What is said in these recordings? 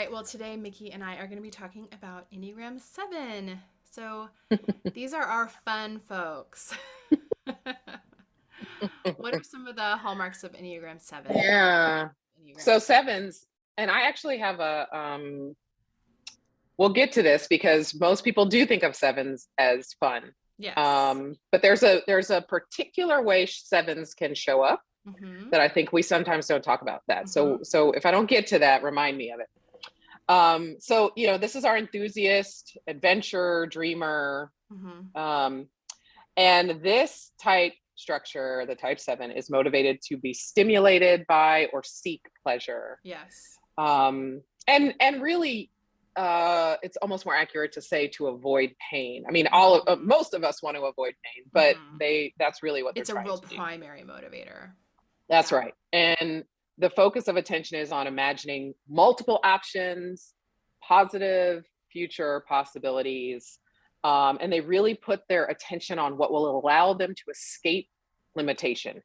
right. Well, today Mickey and I are going to be talking about Enneagram 7. So these are our fun folks. What are some of the hallmarks of Enneagram 7? Yeah. Enneagram So 7. sevens, and I actually have we'll get to this because most people do think of sevens as fun. Yes. But there's a particular way sevens can show up Mm-hmm. that I think we sometimes don't talk about that. Mm-hmm. So if I don't get to that, remind me of it. So, this is our enthusiast, adventurer, dreamer. Mm-hmm. And this type structure, the type 7, is motivated to be stimulated by or seek pleasure. Yes. And really, it's almost more accurate to say to avoid pain. I mean, most of us want to avoid pain, but that's really what they're trying to do. It's a real primary motivator. That's right. And the focus of attention is on imagining multiple options, positive future possibilities. And they really put their attention on what will allow them to escape limitation.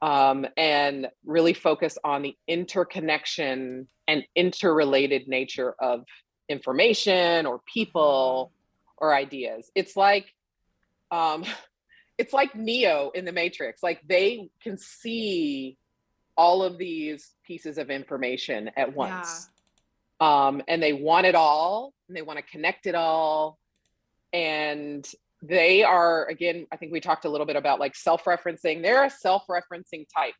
And really focus on the interconnection and interrelated nature of information or people or ideas. It's like Neo in the Matrix. Like they can see all of these pieces of information at once. And they want it all, and they want to connect it all. And they are, again, I think we talked a little bit about like self-referencing. They're a self-referencing type,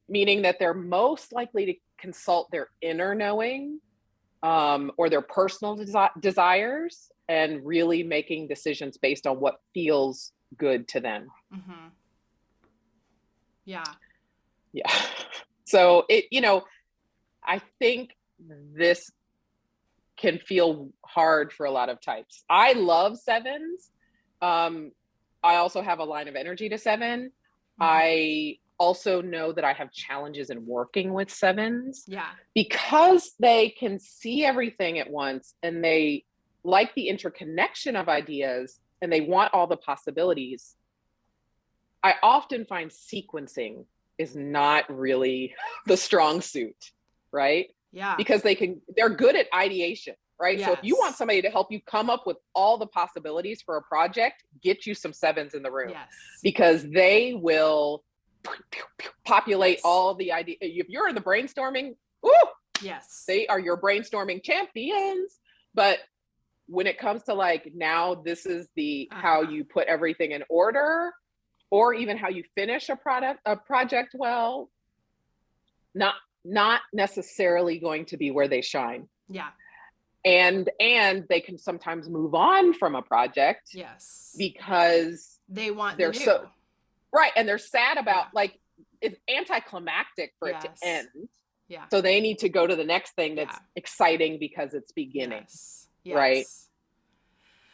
meaning that they're most likely to consult their inner knowing or their personal desires and really making decisions based on what feels good to them. Yeah. So I think this can feel hard for a lot of types. I love sevens. I also have a line of energy to 7. I also know that I have challenges in working with sevens. Because they can see everything at once and they like the interconnection of ideas and they want all the possibilities. I often find sequencing is not really the strong suit, right? Yeah. Because they're good at ideation, right? Yes. So if you want somebody to help you come up with all the possibilities for a project, get you some sevens in the room. Yes. Because they will populate all the ideas. If you're in the brainstorming, yes, they are your brainstorming champions. But when it comes to like, now this is the how you put everything in order, or even how you finish a project well, not necessarily going to be where they shine. Yeah. And they can sometimes move on from a project. Yes. Because they're so right. And they're sad about like, it's anticlimactic for it to end. Yeah. So they need to go to the next thing that's exciting because it's beginning. Yes. Right.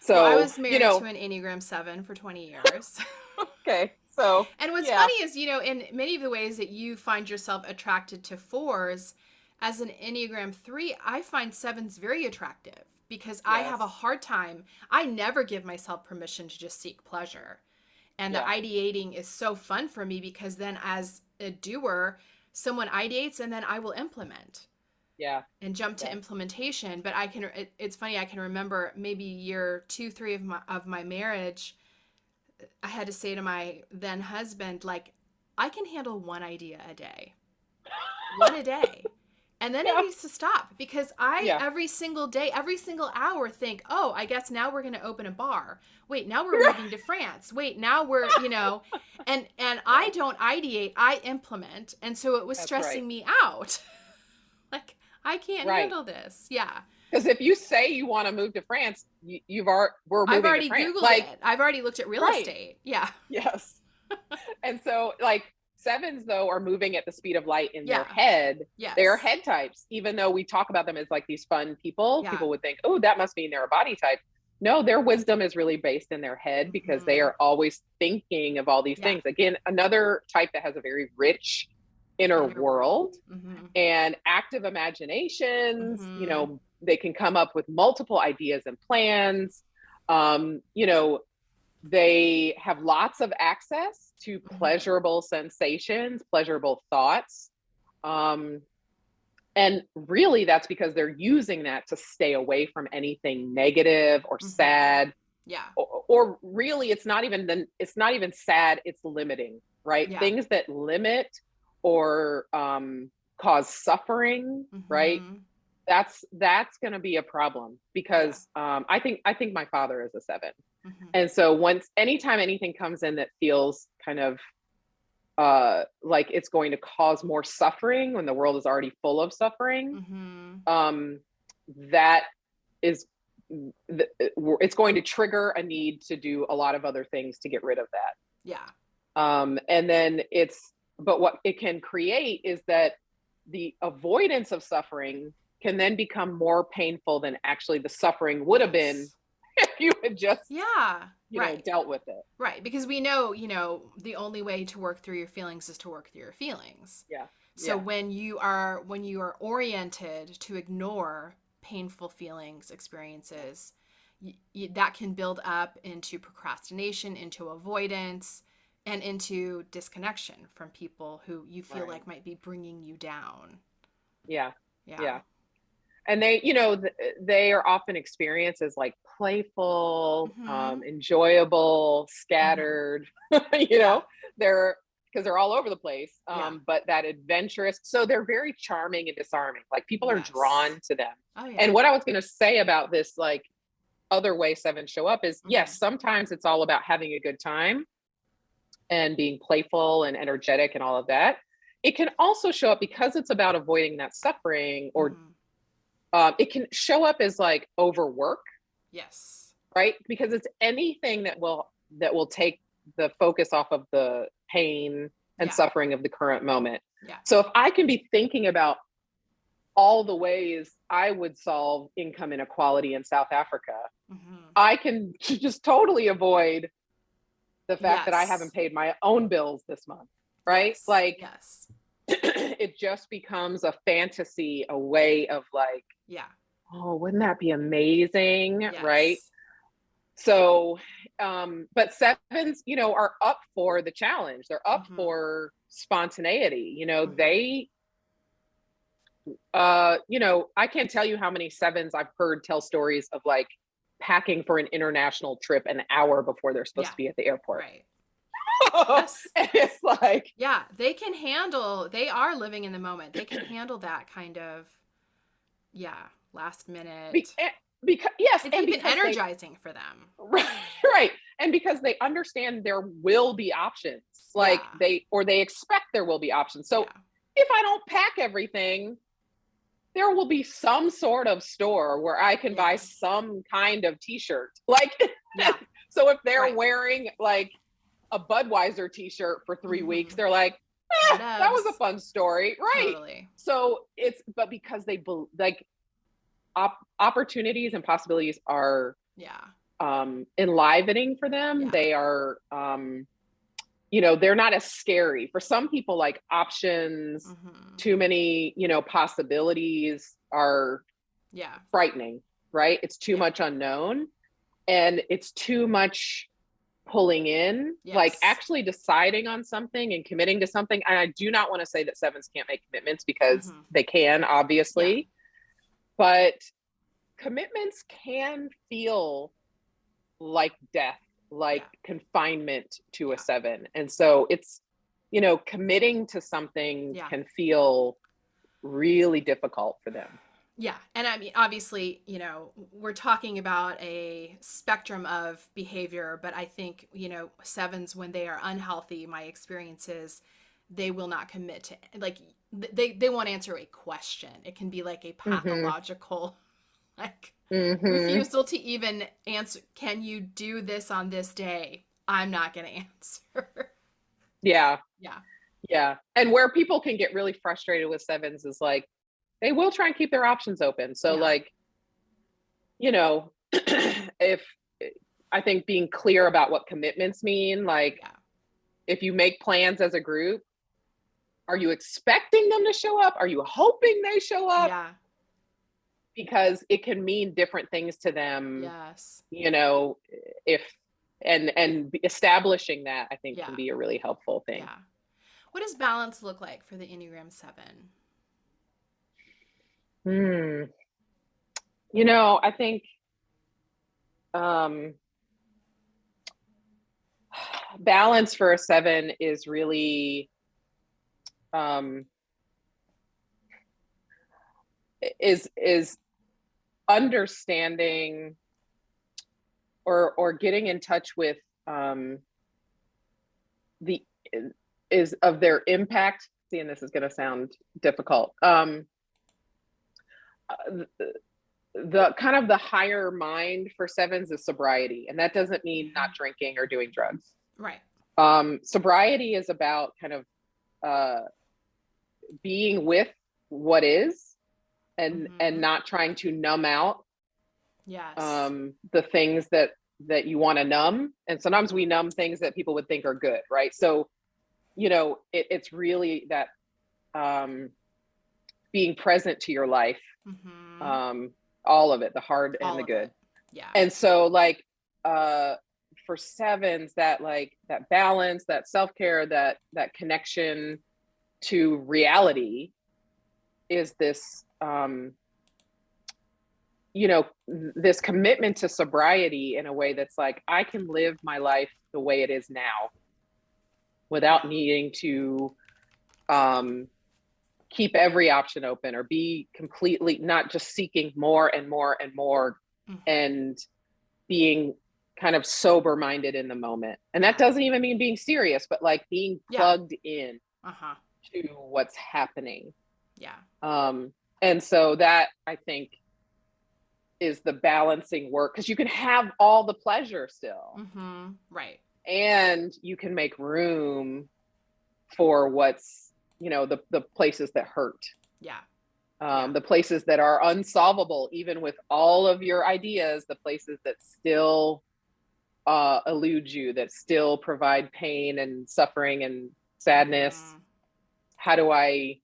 So I was married to an Enneagram 7 for 20 years. Okay. So, and what's funny is, in many of the ways that you find yourself attracted to 4s, as an Enneagram 3, I find 7s very attractive because I have a hard time. I never give myself permission to just seek pleasure. And the ideating is so fun for me because then as a doer, someone ideates and then I will implement. Yeah. And jump to implementation. But it's funny, I can remember maybe year 2, 3 of my marriage, I had to say to my then husband, like, I can handle one idea a day. One a day. And then it needs to stop because every single day, every single hour think, oh, I guess now we're going to open a bar. Wait, now we're moving to France. Wait, now we're, and I don't ideate, I implement. And so it was stressing me out. Like, I can't handle this. Yeah. Because if you say you want to move to France, we're moving I've already to France. Googled it. I've already looked at real estate. Yeah. Yes. And so like 7s though are moving at the speed of light in their head. Yes. They're head types, even though we talk about them as like these fun people. People would think, oh, that must mean they're a body type. No, their wisdom is really based in their head because they are always thinking of all these things. Again, another type that has a very rich inner world and active imaginations. They can come up with multiple ideas and plans. They have lots of access to pleasurable sensations, pleasurable thoughts. And really that's because they're using that to stay away from anything negative or sad. Yeah. Or really it's not even sad, it's limiting, right? Yeah. Things that limit or cause suffering, right? That's going to be a problem because I think my father is a 7. And so anytime anything comes in that feels kind of like it's going to cause more suffering when the world is already full of suffering, that is it's going to trigger a need to do a lot of other things to get rid of that. Yeah. And then but what it can create is that the avoidance of suffering can then become more painful than actually the suffering would have been if you had just dealt with it. Right. Because we know, the only way to work through your feelings is to work through your feelings. Yeah. So when you are oriented to ignore painful feelings, experiences, that can build up into procrastination, into avoidance, and into disconnection from people who you feel like might be bringing you down. Yeah. And they are often experienced as like playful, enjoyable, scattered, because they're all over the place, but that adventurous. So they're very charming and disarming. Like people are drawn to them. Oh, yeah. And what I was going to say about this, like other way 7s show up is yes, sometimes it's all about having a good time and being playful and energetic and all of that. It can also show up because it's about avoiding that suffering or it can show up as like overwork. Yes. Right? Because it's anything that will take the focus off of the pain and suffering of the current moment. Yeah. So if I can be thinking about all the ways I would solve income inequality in South Africa, I can just totally avoid the fact that I haven't paid my own bills this month. Right? It just becomes a fantasy, a way of like, oh, wouldn't that be amazing? Yes. Right? So, but 7s, are up for the challenge. They're up for spontaneity. They, I can't tell you how many 7s I've heard tell stories of like packing for an international trip an hour before they're supposed to be at the airport. Right. Yes. And it's like, they are living in the moment. They can handle that kind of, last minute. Because it's even energizing for them. Right. And because they understand there will be options, like they expect there will be options. So if I don't pack everything, there will be some sort of store where I can buy some kind of t-shirt. Like, so if they're wearing like a Budweiser t-shirt for 3 weeks, they're like, that was a fun story. Right. Totally. So but because they like opportunities and possibilities are enlivening for them. They are, they're not as scary. For some people, like options, too many, possibilities are frightening, right? It's too much unknown and it's too much pulling in, like actually deciding on something and committing to something. And I do not want to say that 7s can't make commitments because they can, obviously. But commitments can feel like death, like confinement to a 7. And so it's, committing to something can feel really difficult for them. Yeah. And I mean, obviously, we're talking about a spectrum of behavior, but I think, 7s, when they are unhealthy, my experience is they will not commit to, like, they won't answer a question. It can be like a pathological, like, refusal to even answer, can you do this on this day? I'm not going to answer. Yeah. And where people can get really frustrated with 7s is like, they will try and keep their options open. So like, if I think being clear about what commitments mean, like if you make plans as a group, are you expecting them to show up? Are you hoping they show up? Yeah. Because it can mean different things to them. Yes. If establishing that, I think can be a really helpful thing. Yeah. What does balance look like for the Enneagram 7? Hmm. You know, I think um, balance for a seven is really um, is understanding or getting in touch with um, the is of their impact. See, and this is going to sound difficult. The kind of the higher mind for sevens is sobriety, and that doesn't mean not drinking or doing drugs. Right. Sobriety is about kind of being with what is, and not trying to numb out Yes. the things that you want to numb. And sometimes we numb things that people would think are good, right? So, you know, it's really that being present to your life, all of it, the hard and the good. Yeah. And so like for sevens, that like that balance, that self-care, that connection to reality is this you know, this commitment to sobriety in a way that's like, I can live my life the way it is now without needing to keep every option open or be completely not just seeking more and more and more and being kind of sober minded in the moment. And that doesn't even mean being serious, but like being plugged in to what's happening. And so that, I think, is the balancing work, because you can have all the pleasure still. Right. And you can make room for what's, you know, the places that hurt. The places that are unsolvable, even with all of your ideas, the places that still elude you, that still provide pain and suffering and sadness. How do I,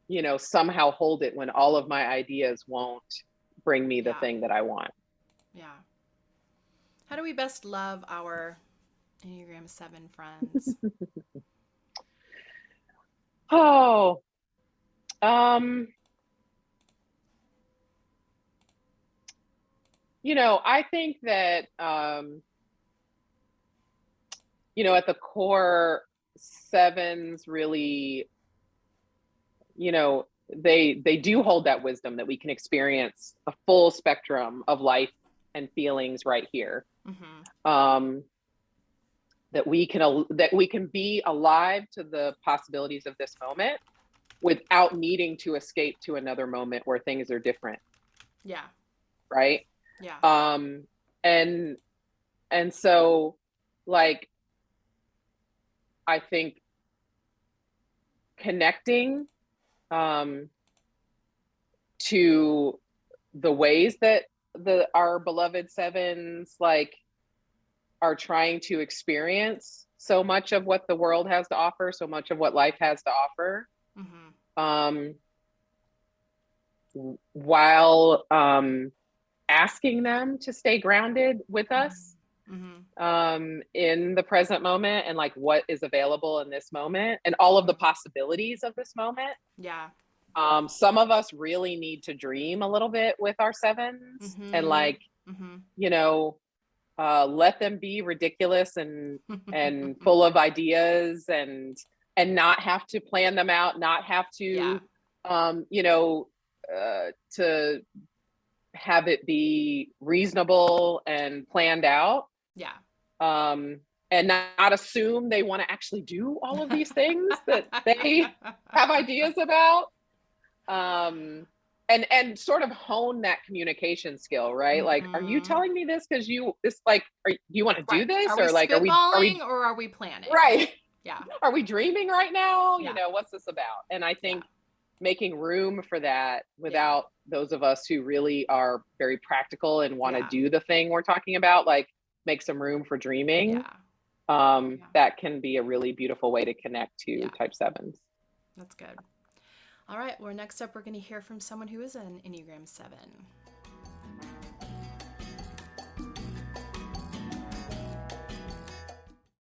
you know, somehow hold it when all of my ideas won't bring me the thing that I want? How do we best love our Enneagram 7 friends? You know, I think that you know, at the core, sevens really, you know, they do hold that wisdom that we can experience a full spectrum of life and feelings right here. That we can be alive to the possibilities of this moment without needing to escape to another moment where things are different. Right. And so, like, I think connecting to the ways that our beloved sevens like are trying to experience so much of what the world has to offer, so much of what life has to offer, while asking them to stay grounded with us in the present moment, and like what is available in this moment and all of the possibilities of this moment. Some of us really need to dream a little bit with our sevens and like, you know, let them be ridiculous and full of ideas and not have to plan them out, not have to you know, to have it be reasonable and planned out. And not assume they want to actually do all of these things that they have ideas about. And sort of hone that communication skill, right? Like, are you telling me this because do you want to do this? Are we like, are we or are we planning? Right. Are we dreaming right now? You know, what's this about? And I think making room for that without those of us who really are very practical and want to do the thing we're talking about, like make some room for dreaming. That can be a really beautiful way to connect to type sevens. That's good. All right. Well, next up, we're going to hear from someone who is an Enneagram 7.